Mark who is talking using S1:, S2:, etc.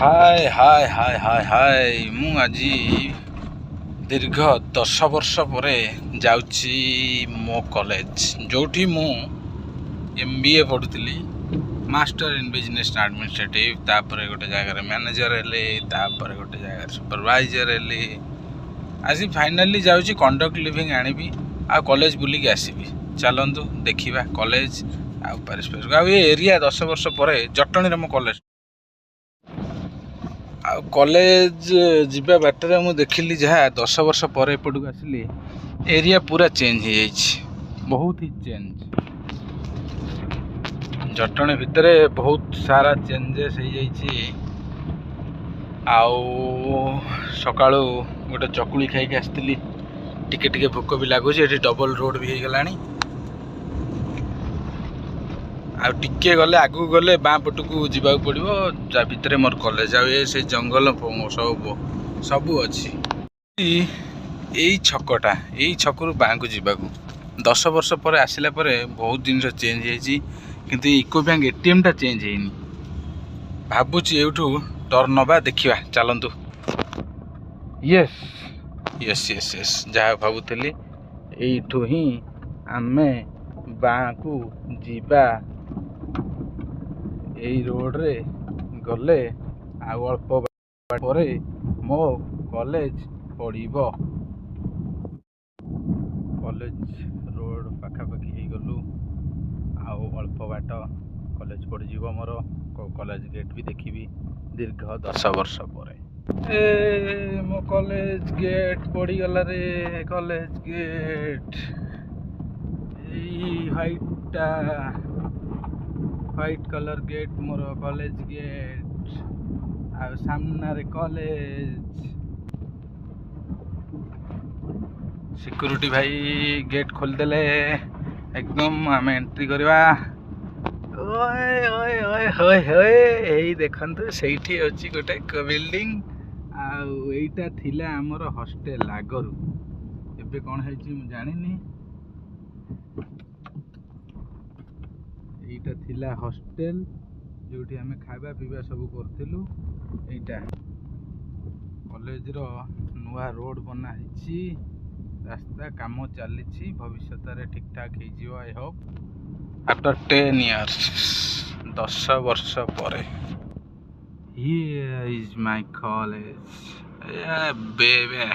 S1: हाय हाय हाय हाय हाय मु आज दीर्घ 10 वर्ष पर जाउची मो कॉलेज जोठी मु MBA पढ़ुली मास्टर इन बिजनेस एडमिनिस्ट्रेटिव तापर गोटे जगह मैनेजर हेले तापर गोटे जगह सुपरवाइजर हेले आज फाइनाली जाउची कंडक्ट लिविंग आनिबी आ कॉलेज बुलिक आसीबी चलंतु देखिबा कॉलेज आ पारिस्परिक आ एरिया 10 वर्ष पर जटणी रे मो कॉलेज आ कॉलेज जीवा बाटर मु देखिली जहाँ 10 वर्ष पर एपटू आसिली एरिया पूरा चेंज हो जाइए बहुत ही चेंज जटणी भितर बहुत सारा चेंजेस हो जाइए सकाळू गोटे चकुली खाई आसती टिके टिके भोक भी लगुच डबल रोड भी हो गलानी आ टिके गले आगू गले बाँ पटू जावाक पड़ो जा भितर मोर कॉलेज से जंगल सबू अच्छी यही छकटा यही छकु बाँ को जावाक 10 वर्ष पर आसला बहुत जिन चेंज होती किंतु इको बैंक ATM टा चेंज है भावुची एठू टर्न नवा देखा चलतु यस यस यस यस जहाँ भावुली यू ही आमे बाँ को जीवा यही रोड रे गले अल्प पर मो कॉलेज पड़ो कॉलेज रोड पाखापाखि गलु अल्प बाट कॉलेज पड़ जीव मोर कॉलेज गेट भी देखी दीर्घ 10 वर्ष पर मो कॉलेज गेट पड़गला रे college gate white colour gate मोर कॉलेज गेट आ सामने कॉलेज सिक्यूरिटी भाई गेट खोलदेले एकदम आम एंट्री करवा ओए ओए ओए होए होए यही देखंतु सेठी अछि गोटे बिल्डिंग आईटा थिला हमर हॉस्टल आगरु एबे कोन हेछि मु जानिनी एटा थिला हॉस्टल जोठी हमें खाଇବା पीवा सब करथिलु एटा कॉलेज रो नुआ रोड बना हिची रास्ता काम चली भविष्य रे ठीक ठाक हो जिवो आई होप आफ्टर 10 इयर्स 10 वर्ष पर here is my college baby